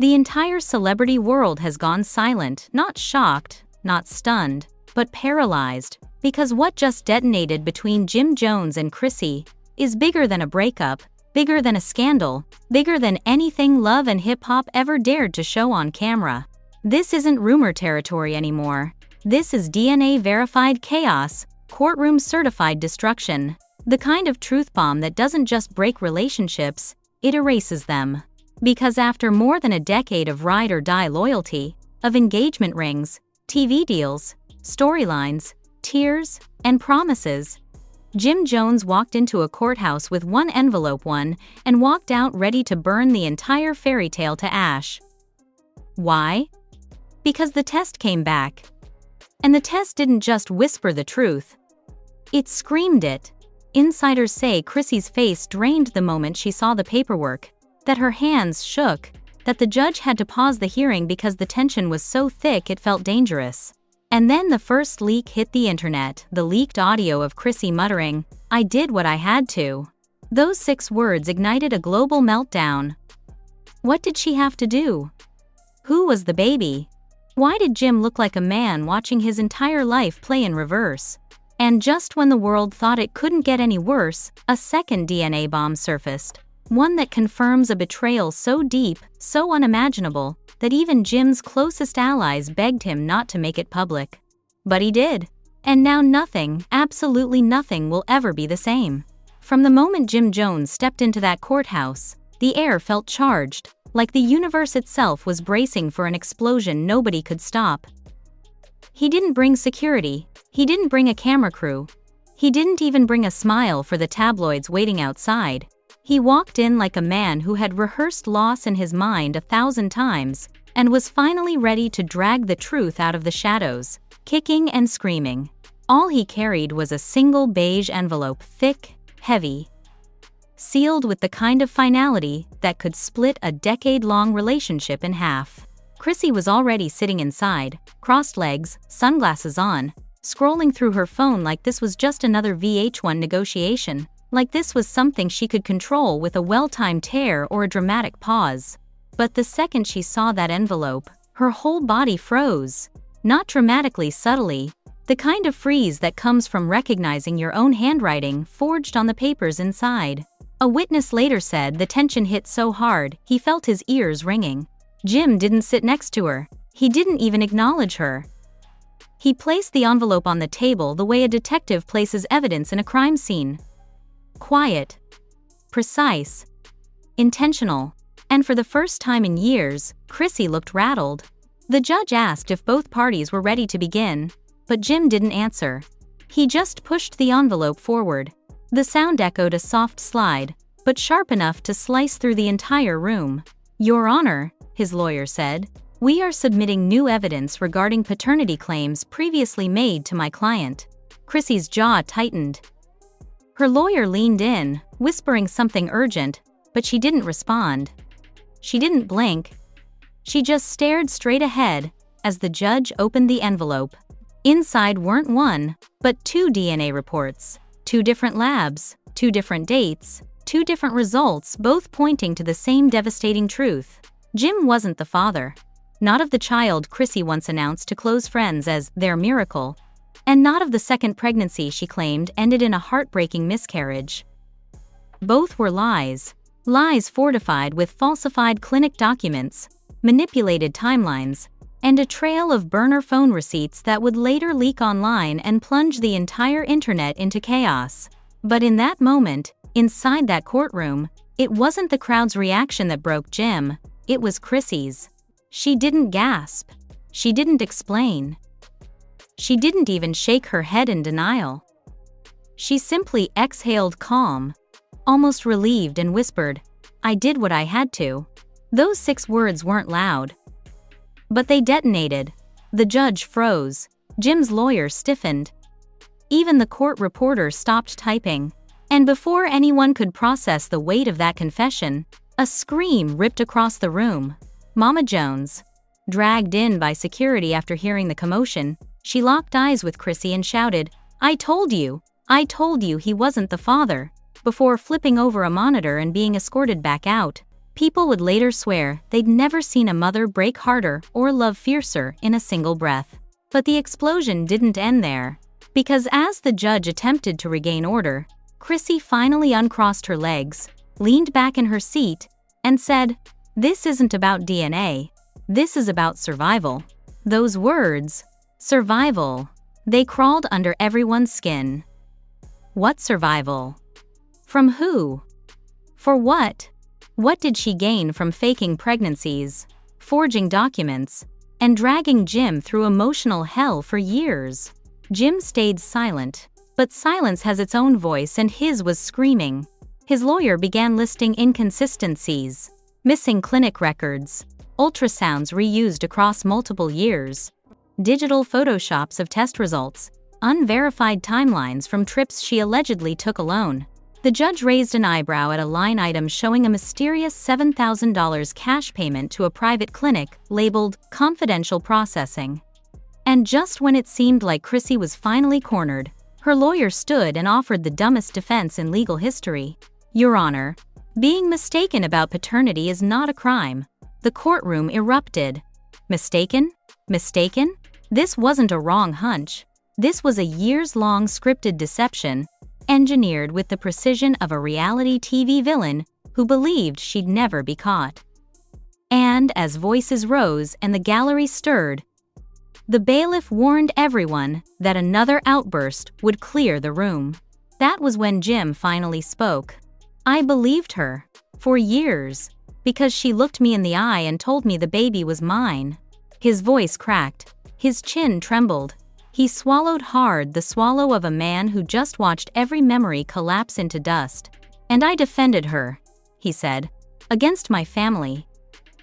The entire celebrity world has gone silent, not shocked, not stunned, but paralyzed, because what just detonated between Jim Jones and Chrissy is bigger than a breakup, bigger than a scandal, bigger than anything love and hip-hop ever dared to show on camera. This isn't rumor territory anymore. This is DNA-verified chaos, courtroom-certified destruction. The kind of truth bomb that doesn't just break relationships, it erases them. Because after more than a decade of ride-or-die loyalty, of engagement rings, TV deals, storylines, tears, and promises, Jim Jones walked into a courthouse with one envelope and walked out ready to burn the entire fairy tale to ash. Why? Because the test came back. And the test didn't just whisper the truth. It screamed it. Insiders say Chrissy's face drained the moment she saw the paperwork, that her hands shook, that the judge had to pause the hearing because the tension was so thick it felt dangerous. And then the first leak hit the internet, the leaked audio of Chrissy muttering, "I did what I had to." Those 6 words ignited a global meltdown. What did she have to do? Who was the baby? Why did Jim look like a man watching his entire life play in reverse? And just when the world thought it couldn't get any worse, a second DNA bomb surfaced. One that confirms a betrayal so deep, so unimaginable, that even Jim's closest allies begged him not to make it public. But he did. And now nothing, absolutely nothing will ever be the same. From the moment Jim Jones stepped into that courthouse, the air felt charged, like the universe itself was bracing for an explosion nobody could stop. He didn't bring security. He didn't bring a camera crew. He didn't even bring a smile for the tabloids waiting outside. He walked in like a man who had rehearsed loss in his mind 1,000 times, and was finally ready to drag the truth out of the shadows, kicking and screaming. All he carried was a single beige envelope, thick, heavy, sealed with the kind of finality that could split a decade-long relationship in half. Chrissy was already sitting inside, crossed legs, sunglasses on, scrolling through her phone like this was just another VH1 negotiation, like this was something she could control with a well-timed tear or a dramatic pause. But the second she saw that envelope, her whole body froze. Not dramatically, subtly, the kind of freeze that comes from recognizing your own handwriting forged on the papers inside. A witness later said the tension hit so hard, he felt his ears ringing. Jim didn't sit next to her. He didn't even acknowledge her. He placed the envelope on the table the way a detective places evidence in a crime scene. Quiet, precise, intentional, and for the first time in years, Chrissy looked rattled. The judge asked if both parties were ready to begin, but Jim didn't answer. He just pushed the envelope forward. The sound echoed a soft slide, but sharp enough to slice through the entire room. "Your Honor," his lawyer said, "we are submitting new evidence regarding paternity claims previously made to my client." Chrissy's jaw tightened. Her lawyer leaned in, whispering something urgent, but she didn't respond. She didn't blink. She just stared straight ahead as the judge opened the envelope. Inside weren't 1, but 2 DNA reports, 2 different labs, 2 different dates, 2 different results, both pointing to the same devastating truth. Jim wasn't the father. Not of the child Chrissy once announced to close friends as their miracle. And not of the second pregnancy she claimed ended in a heartbreaking miscarriage. Both were lies. Lies fortified with falsified clinic documents, manipulated timelines, and a trail of burner phone receipts that would later leak online and plunge the entire internet into chaos. But in that moment, inside that courtroom, it wasn't the crowd's reaction that broke Jim, it was Chrissy's. She didn't gasp. She didn't explain. She didn't even shake her head in denial. She simply exhaled calm, almost relieved, and whispered, "I did what I had to." Those 6 words weren't loud, but they detonated. The judge froze. Jim's lawyer stiffened. Even the court reporter stopped typing. And before anyone could process the weight of that confession, a scream ripped across the room. Mama Jones, dragged in by security after hearing the commotion, she locked eyes with Chrissy and shouted, I told you he wasn't the father," before flipping over a monitor and being escorted back out. People would later swear they'd never seen a mother break harder or love fiercer in a single breath. But the explosion didn't end there. Because as the judge attempted to regain order, Chrissy finally uncrossed her legs, leaned back in her seat, and said, "This isn't about DNA. This is about survival." Those words, survival, they crawled under everyone's skin. What survival? From who? For what? What did she gain from faking pregnancies, forging documents, and dragging Jim through emotional hell for years? Jim stayed silent, but silence has its own voice, and his was screaming. His lawyer began listing inconsistencies, missing clinic records, ultrasounds reused across multiple years, digital photoshops of test results, unverified timelines from trips she allegedly took alone. The judge raised an eyebrow at a line item showing a mysterious $7,000 cash payment to a private clinic labeled confidential processing. And just when it seemed like Chrissy was finally cornered, her lawyer stood and offered the dumbest defense in legal history. "Your Honor, being mistaken about paternity is not a crime." The courtroom erupted. Mistaken? Mistaken? This wasn't a wrong hunch. This was a years-long scripted deception, engineered with the precision of a reality TV villain who believed she'd never be caught. And as voices rose and the gallery stirred, the bailiff warned everyone that another outburst would clear the room. That was when Jim finally spoke. "I believed her. For years. Because she looked me in the eye and told me the baby was mine." His voice cracked. His chin trembled. He swallowed hard, the swallow of a man who just watched every memory collapse into dust. "And I defended her," he said. "Against my family.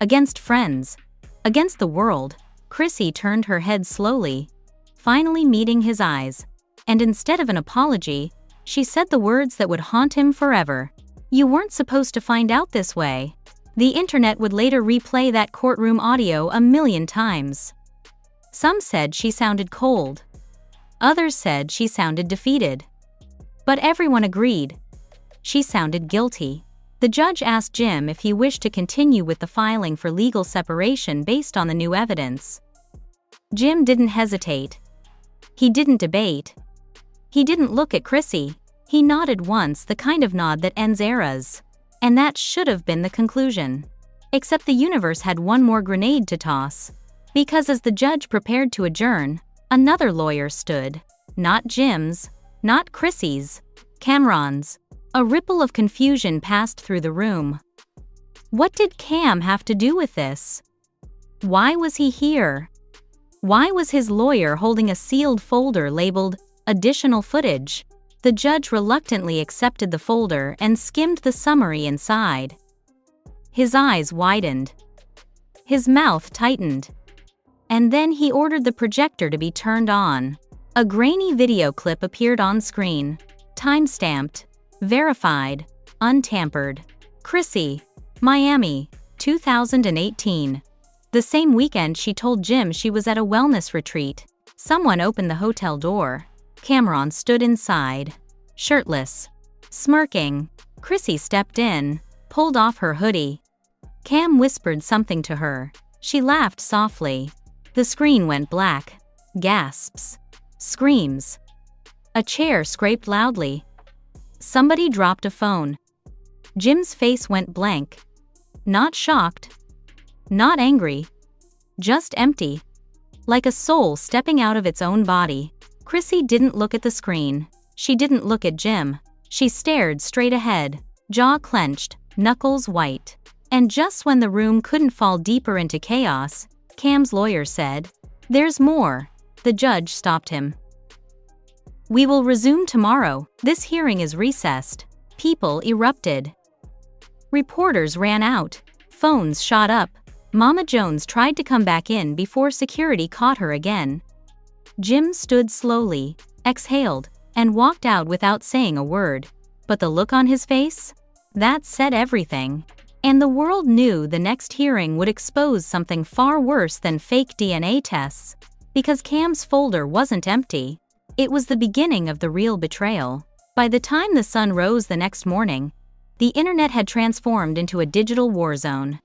Against friends. Against the world." Chrissy turned her head slowly, finally meeting his eyes. And instead of an apology, she said the words that would haunt him forever. "You weren't supposed to find out this way." The internet would later replay that courtroom audio a million times. Some said she sounded cold. Others said she sounded defeated. But everyone agreed. She sounded guilty. The judge asked Jim if he wished to continue with the filing for legal separation based on the new evidence. Jim didn't hesitate. He didn't debate. He didn't look at Chrissy. He nodded once, the kind of nod that ends eras. And that should have been the conclusion. Except the universe had one more grenade to toss. Because as the judge prepared to adjourn, another lawyer stood. Not Jim's, not Chrissy's, Cameron's. A ripple of confusion passed through the room. What did Cam have to do with this? Why was he here? Why was his lawyer holding a sealed folder labeled "Additional Footage"? The judge reluctantly accepted the folder and skimmed the summary inside. His eyes widened. His mouth tightened. And then he ordered the projector to be turned on. A grainy video clip appeared on screen, time-stamped, verified, untampered. Chrissy, Miami, 2018. The same weekend she told Jim she was at a wellness retreat. Someone opened the hotel door. Cameron stood inside, shirtless, smirking. Chrissy stepped in, pulled off her hoodie. Cam whispered something to her. She laughed softly. The screen went black. Gasps. Screams. A chair scraped loudly. Somebody dropped a phone. Jim's face went blank. Not shocked. Not angry. Just empty. Like a soul stepping out of its own body. Chrissy didn't look at the screen. She didn't look at Jim. She stared straight ahead, jaw clenched, knuckles white. And just when the room couldn't fall deeper into chaos, Cam's lawyer said, "There's more." The judge stopped him. "We will resume tomorrow. This hearing is recessed." People erupted. Reporters ran out. Phones shot up. Mama Jones tried to come back in before security caught her again. Jim stood slowly, exhaled, and walked out without saying a word. But the look on his face? That said everything. And the world knew the next hearing would expose something far worse than fake DNA tests. Because Cam's folder wasn't empty. It was the beginning of the real betrayal. By the time the sun rose the next morning, The internet had transformed into a digital war zone.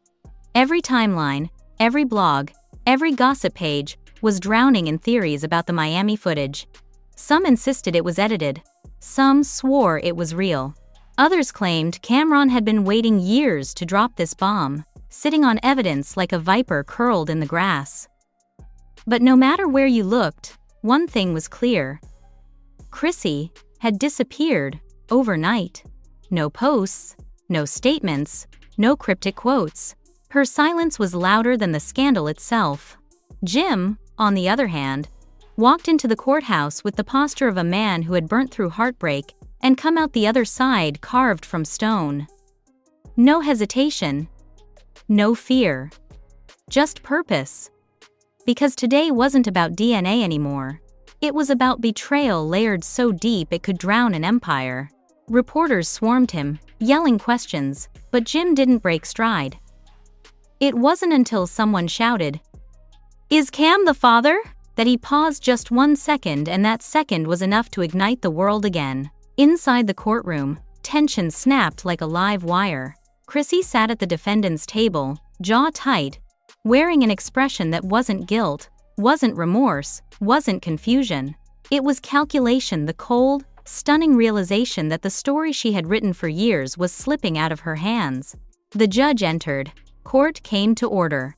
Every timeline, every blog, every gossip page was drowning in theories about the Miami footage. Some insisted it was edited. Some swore it was real. Others claimed Cameron had been waiting years to drop this bomb, sitting on evidence like a viper curled in the grass. But no matter where you looked, one thing was clear. Chrissy had disappeared overnight. No posts, no statements, no cryptic quotes. Her silence was louder than the scandal itself. Jim, on the other hand, walked into the courthouse with the posture of a man who had burnt through heartbreak and come out the other side carved from stone. No hesitation. No fear. Just purpose. Because today wasn't about DNA anymore. It was about betrayal layered so deep it could drown an empire. Reporters swarmed him, yelling questions, but Jim didn't break stride. It wasn't until someone shouted, "Is Cam the father?" that he paused just 1 second, and that second was enough to ignite the world again. Inside the courtroom, tension snapped like a live wire. Chrissy sat at the defendant's table, jaw tight, wearing an expression that wasn't guilt, wasn't remorse, wasn't confusion. It was calculation, the cold, stunning realization that the story she had written for years was slipping out of her hands. The judge entered. Court came to order.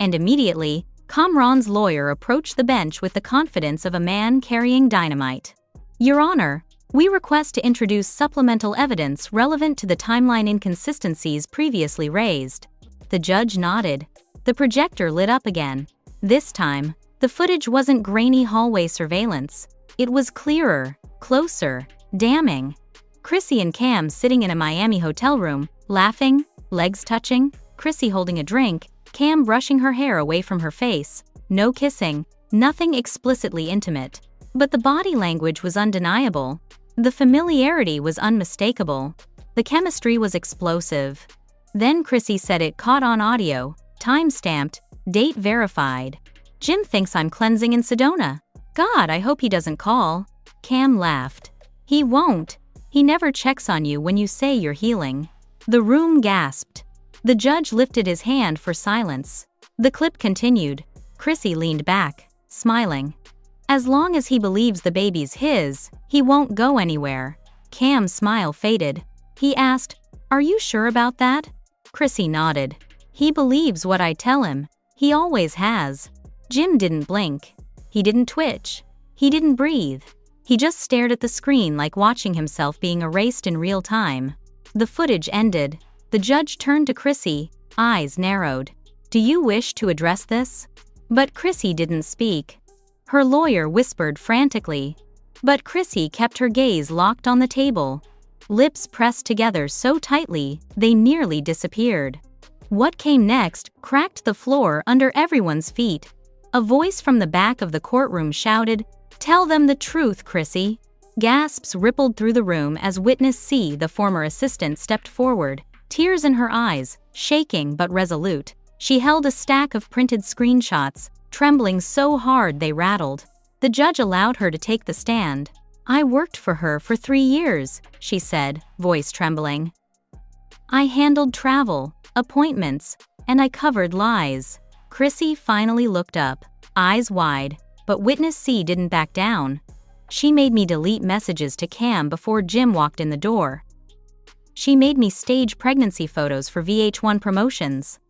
And immediately, Cameron's lawyer approached the bench with the confidence of a man carrying dynamite. "Your Honor, we request to introduce supplemental evidence relevant to the timeline inconsistencies previously raised." The judge nodded. The projector lit up again. This time, the footage wasn't grainy hallway surveillance. It was clearer, closer, damning. Chrissy and Cam sitting in a Miami hotel room, laughing, legs touching, Chrissy holding a drink, Cam brushing her hair away from her face. No kissing, nothing explicitly intimate. But the body language was undeniable. The familiarity was unmistakable. The chemistry was explosive. Then Chrissy said it caught on audio, time-stamped, date verified. "Jim thinks I'm cleansing in Sedona. God, I hope he doesn't call." Cam laughed. "He won't. He never checks on you when you say you're healing." The room gasped. The judge lifted his hand for silence. The clip continued. Chrissy leaned back, smiling. "As long as he believes the baby's his, he won't go anywhere." Cam's smile faded. He asked, "Are you sure about that?" Chrissy nodded. "He believes what I tell him. He always has." Jim didn't blink. He didn't twitch. He didn't breathe. He just stared at the screen like watching himself being erased in real time. The footage ended. The judge turned to Chrissy, eyes narrowed. "Do you wish to address this?" But Chrissy didn't speak. Her lawyer whispered frantically. But Chrissy kept her gaze locked on the table. Lips pressed together so tightly, they nearly disappeared. What came next cracked the floor under everyone's feet. A voice from the back of the courtroom shouted, "Tell them the truth, Chrissy." Gasps rippled through the room as witness C, the former assistant, stepped forward, tears in her eyes, shaking but resolute. She held a stack of printed screenshots, trembling so hard they rattled. The judge allowed her to take the stand. "I worked for her for 3 years, she said, voice trembling. "I handled travel, appointments, and I covered lies." Chrissy finally looked up, eyes wide, but witness C didn't back down. "She made me delete messages to Cam before Jim walked in the door. She made me stage pregnancy photos for VH1 promotions.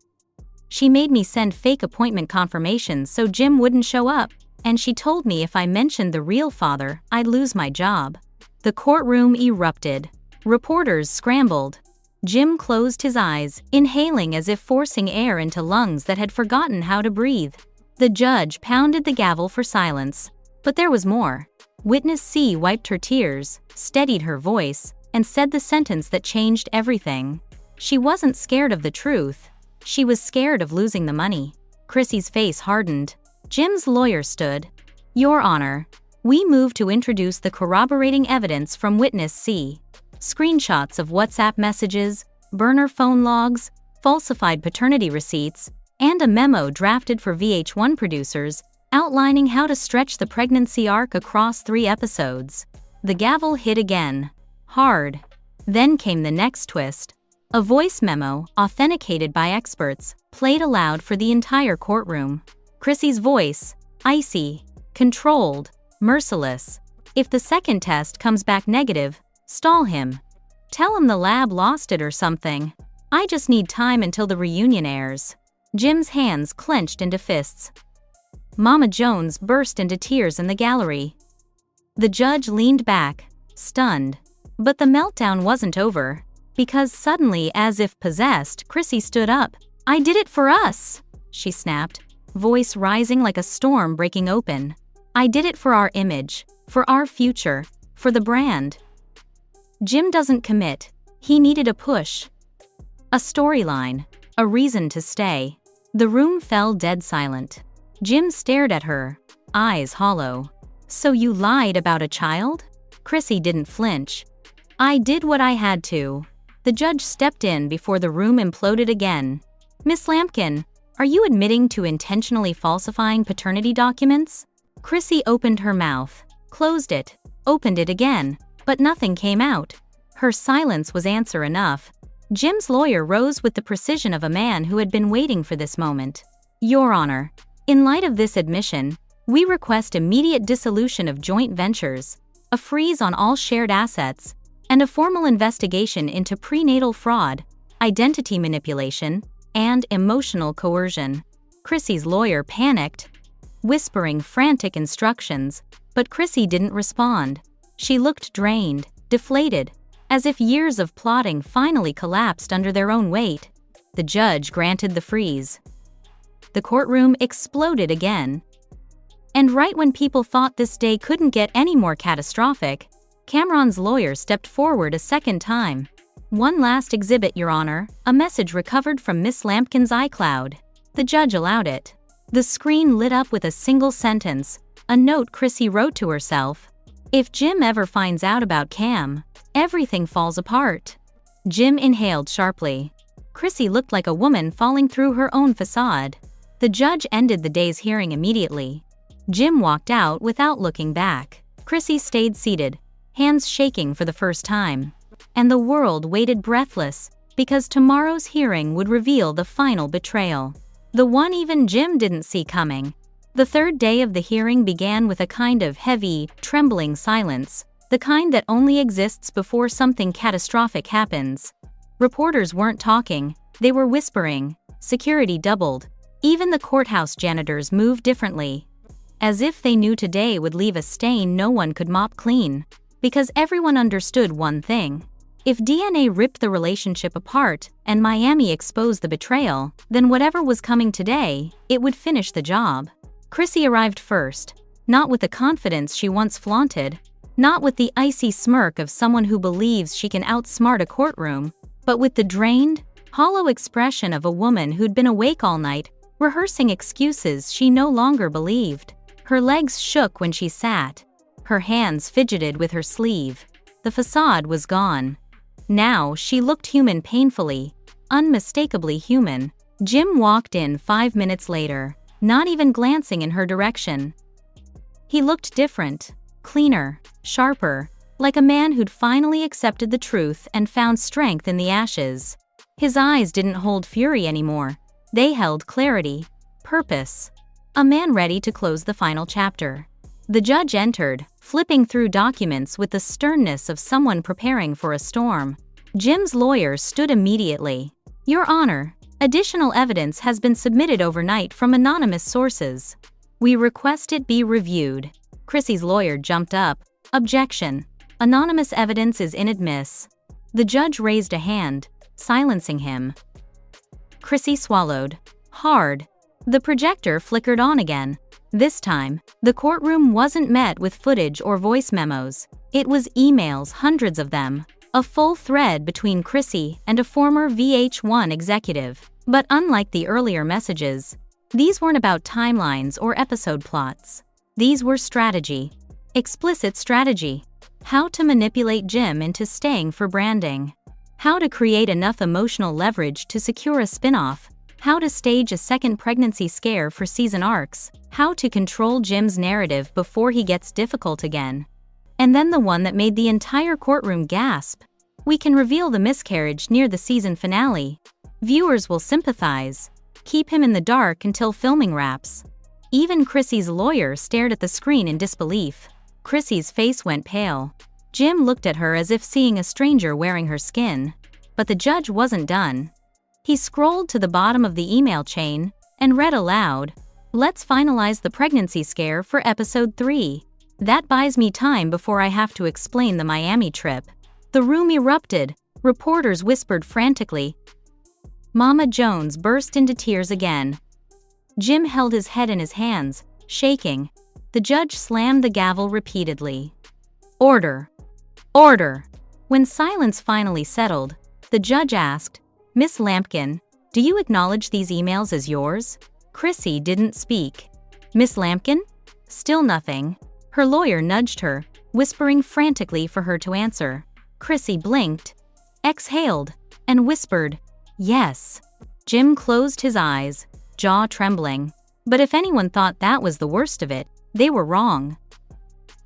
She made me send fake appointment confirmations so Jim wouldn't show up, and she told me if I mentioned the real father, I'd lose my job." The courtroom erupted. Reporters scrambled. Jim closed his eyes, inhaling as if forcing air into lungs that had forgotten how to breathe. The judge pounded the gavel for silence. But there was more. Witness C wiped her tears, steadied her voice, and said the sentence that changed everything. She wasn't scared of the truth. She was scared of losing the money. Chrissy's face hardened. Jim's lawyer stood. "Your Honor, we move to introduce the corroborating evidence from witness C. Screenshots of WhatsApp messages, burner phone logs, falsified paternity receipts, and a memo drafted for VH1 producers outlining how to stretch the pregnancy arc across 3 episodes." The gavel hit again. Hard. Then came the next twist. A voice memo, authenticated by experts, played aloud for the entire courtroom. Chrissy's voice, icy, controlled, merciless. If the second test comes back negative, stall him. Tell him the lab lost it or something. I just need time until the reunion airs. Jim's hands clenched into fists. Mama Jones burst into tears in the gallery. The judge leaned back, stunned. But the meltdown wasn't over, because suddenly, as if possessed, Chrissy stood up. "I did it for us," she snapped, voice rising like a storm breaking open. "I did it for our image, for our future, for the brand." Jim doesn't commit. He needed a push. A storyline. A reason to stay. The room fell dead silent. Jim stared at her, eyes hollow. "So you lied about a child?" Chrissy didn't flinch. "I did what I had to." The judge stepped in before the room imploded again. "Miss Lampkin, are you admitting to intentionally falsifying paternity documents?" Chrissy opened her mouth, closed it, opened it again, but nothing came out. Her silence was answer enough. Jim's lawyer rose with the precision of a man who had been waiting for this moment. "Your Honor, in light of this admission, we request immediate dissolution of joint ventures, a freeze on all shared assets, and a formal investigation into prenatal fraud, identity manipulation, and emotional coercion." Chrissy's lawyer panicked, whispering frantic instructions, but Chrissy didn't respond. She looked drained, deflated, as if years of plotting finally collapsed under their own weight. The judge granted the freeze. The courtroom exploded again. And right when people thought this day couldn't get any more catastrophic, Cameron's lawyer stepped forward a second time. "One last exhibit, Your Honor, a message recovered from Miss Lampkin's iCloud." The judge allowed it. The screen lit up with a single sentence, a note Chrissy wrote to herself. "If Jim ever finds out about Cam, everything falls apart." Jim inhaled sharply. Chrissy looked like a woman falling through her own facade. The judge ended the day's hearing immediately. Jim walked out without looking back. Chrissy stayed seated, hands shaking for the first time. And the world waited breathless, because tomorrow's hearing would reveal the final betrayal. The one even Jim didn't see coming. The third day of the hearing began with a kind of heavy, trembling silence, the kind that only exists before something catastrophic happens. Reporters weren't talking, they were whispering. Security doubled. Even the courthouse janitors moved differently. As if they knew today would leave a stain no one could mop clean. Because everyone understood one thing. If DNA ripped the relationship apart and Miami exposed the betrayal, then whatever was coming today, it would finish the job. Chrissy arrived first, not with the confidence she once flaunted, not with the icy smirk of someone who believes she can outsmart a courtroom, but with the drained, hollow expression of a woman who'd been awake all night, rehearsing excuses she no longer believed. Her legs shook when she sat. Her hands fidgeted with her sleeve. The facade was gone. Now she looked human, painfully, unmistakably human. Jim walked in 5 minutes later, not even glancing in her direction. He looked different, cleaner, sharper, like a man who'd finally accepted the truth and found strength in the ashes. His eyes didn't hold fury anymore. They held clarity, purpose. A man ready to close the final chapter. The judge entered, flipping through documents with the sternness of someone preparing for a storm. Jim's lawyer stood immediately. "Your Honor, additional evidence has been submitted overnight from anonymous sources. We request it be reviewed." Chrissy's lawyer jumped up. "Objection. Anonymous evidence is inadmissible." The judge raised a hand, silencing him. Chrissy swallowed. Hard. The projector flickered on again. This time, the courtroom wasn't met with footage or voice memos. It was emails, hundreds of them. A full thread between Chrissy and a former VH1 executive. But unlike the earlier messages, these weren't about timelines or episode plots. These were strategy. Explicit strategy. How to manipulate Jim into staying for branding. How to create enough emotional leverage to secure a spin-off. How to stage a second pregnancy scare for season arcs. How to control Jim's narrative before he gets difficult again. And then the one that made the entire courtroom gasp. We can reveal the miscarriage near the season finale. Viewers will sympathize. Keep him in the dark until filming wraps." Even Chrissy's lawyer stared at the screen in disbelief. Chrissy's face went pale. Jim looked at her as if seeing a stranger wearing her skin. But the judge wasn't done. He scrolled to the bottom of the email chain and read aloud, "Let's finalize the pregnancy scare for episode 3. That buys me time before I have to explain the Miami trip." The room erupted. Reporters whispered frantically. Mama Jones burst into tears again. Jim held his head in his hands, shaking. The judge slammed the gavel repeatedly. "Order! Order!" When silence finally settled, the judge asked, "Miss Lampkin, do you acknowledge these emails as yours?" Chrissy didn't speak. "Miss Lampkin?" Still nothing. Her lawyer nudged her, whispering frantically for her to answer. Chrissy blinked, exhaled, and whispered, "Yes." Jim closed his eyes, jaw trembling. But if anyone thought that was the worst of it, they were wrong.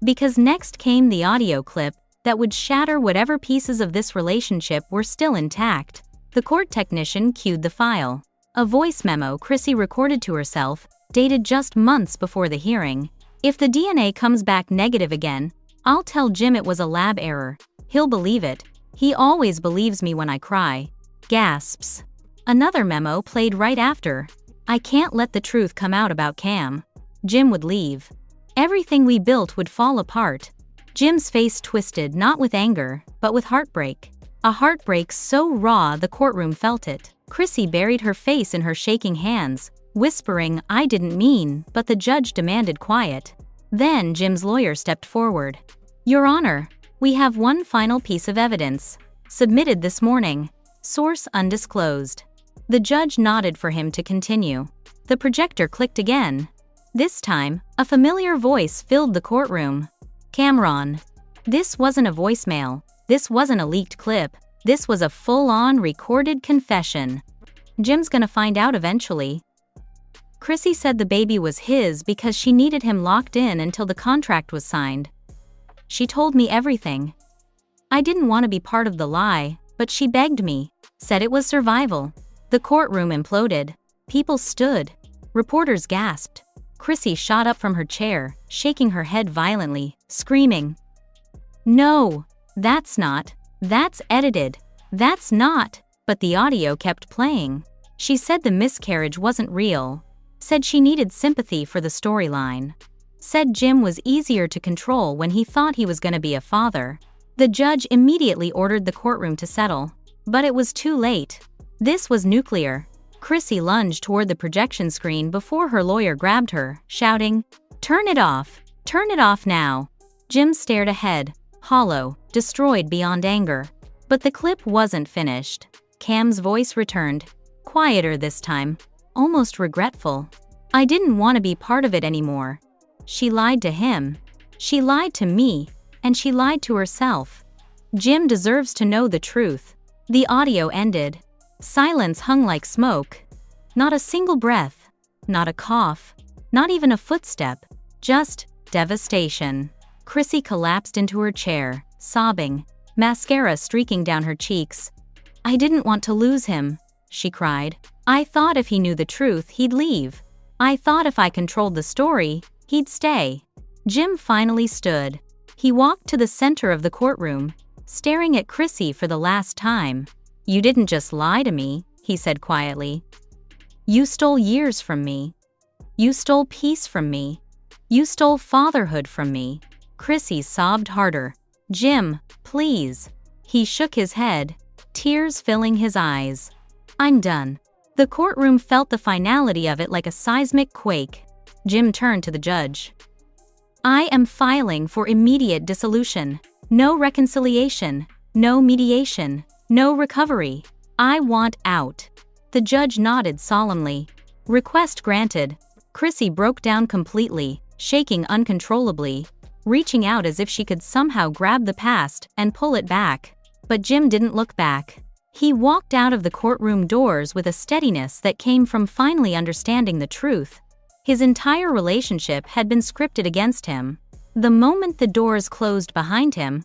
Because next came the audio clip that would shatter whatever pieces of this relationship were still intact. The court technician cued the file. A voice memo Chrissy recorded to herself, dated just months before the hearing. "If the DNA comes back negative again, I'll tell Jim it was a lab error. He'll believe it. He always believes me when I cry." Gasps. Another memo played right after. "I can't let the truth come out about Cam. Jim would leave. Everything we built would fall apart." Jim's face twisted not with anger, but with heartbreak. A heartbreak so raw the courtroom felt it. Chrissy buried her face in her shaking hands, whispering, "I didn't mean," but the judge demanded quiet. Then Jim's lawyer stepped forward. "Your Honor, we have one final piece of evidence. Submitted this morning. Source undisclosed." The judge nodded for him to continue. The projector clicked again. This time, a familiar voice filled the courtroom. "Cameron." This wasn't a voicemail. This wasn't a leaked clip. This was a full-on recorded confession. "Jim's gonna find out eventually." Chrissy said the baby was his because she needed him locked in until the contract was signed. "She told me everything. I didn't want to be part of the lie, but she begged me, said it was survival." The courtroom imploded. People stood. Reporters gasped. Chrissy shot up from her chair, shaking her head violently, screaming, "No, that's not. That's edited. That's not." But the audio kept playing. She said the miscarriage wasn't real. Said she needed sympathy for the storyline. Said Jim was easier to control when he thought he was going to be a father. The judge immediately ordered the courtroom to settle. But it was too late. This was nuclear. Chrissy lunged toward the projection screen before her lawyer grabbed her, shouting, "Turn it off! Turn it off now!" Jim stared ahead, hollow, destroyed beyond anger. But the clip wasn't finished. Cam's voice returned, quieter this time, almost regretful. "I didn't want to be part of it anymore. She lied to him. She lied to me, and she lied to herself. Jim deserves to know the truth." The audio ended. Silence hung like smoke. Not a single breath, not a cough, not even a footstep, just devastation. Chrissy collapsed into her chair, sobbing, mascara streaking down her cheeks. "I didn't want to lose him," she cried. "I thought if he knew the truth, he'd leave. I thought if I controlled the story, he'd stay." Jim finally stood. He walked to the center of the courtroom, staring at Chrissy for the last time. "You didn't just lie to me," he said quietly. "You stole years from me. You stole peace from me. You stole fatherhood from me." Chrissy sobbed harder. "Jim, please." He shook his head, tears filling his eyes. "I'm done." The courtroom felt the finality of it like a seismic quake. Jim turned to the judge. "I am filing for immediate dissolution. No reconciliation. No mediation. No recovery. I want out." The judge nodded solemnly. Request granted. Chrissy broke down completely, shaking uncontrollably, reaching out as if she could somehow grab the past and pull it back. But Jim didn't look back. He walked out of the courtroom doors with a steadiness that came from finally understanding the truth. His entire relationship had been scripted against him. The moment the doors closed behind him,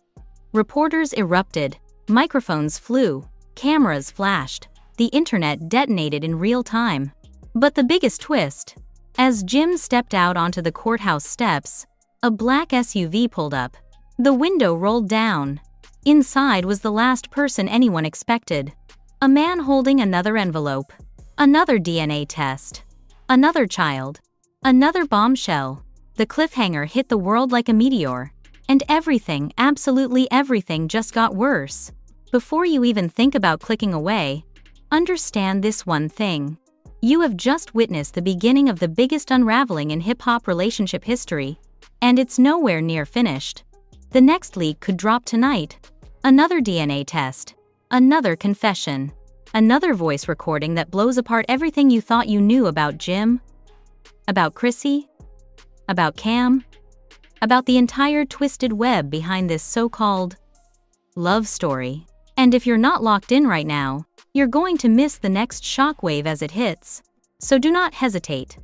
reporters erupted. Microphones flew, cameras flashed, the internet detonated in real time. But the biggest twist: as Jim stepped out onto the courthouse steps, a black SUV pulled up. The window rolled down. Inside was the last person anyone expected. A man holding another envelope. Another DNA test. Another child. Another bombshell. The cliffhanger hit the world like a meteor. And everything, absolutely everything, just got worse. Before you even think about clicking away, understand this one thing. You have just witnessed the beginning of the biggest unraveling in hip-hop relationship history, and it's nowhere near finished. The next leak could drop tonight. Another DNA test. Another confession. Another voice recording that blows apart everything you thought you knew about Jim, about Chrissy, about Cam, about the entire twisted web behind this so-called love story. And if you're not locked in right now, you're going to miss the next shockwave as it hits. So do not hesitate.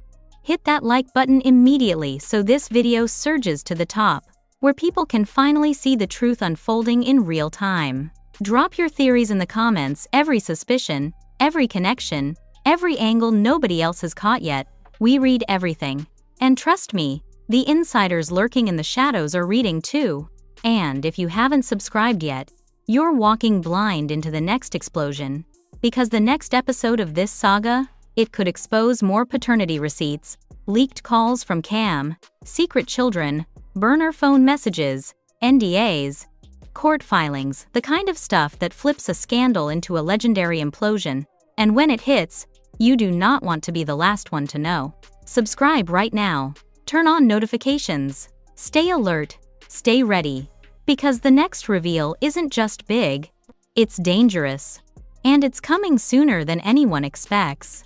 Hit that like button immediately so this video surges to the top, where people can finally see the truth unfolding in real time. Drop your theories in the comments, every suspicion, every connection, every angle nobody else has caught yet. We read everything. And trust me, the insiders lurking in the shadows are reading too. And if you haven't subscribed yet, you're walking blind into the next explosion. Because the next episode of this saga, it could expose more paternity receipts, leaked calls from Cam, secret children, burner phone messages, NDAs, court filings, the kind of stuff that flips a scandal into a legendary implosion. And when it hits, you do not want to be the last one to know. Subscribe right now. Turn on notifications. Stay alert. Stay ready. Because the next reveal isn't just big, it's dangerous. And it's coming sooner than anyone expects.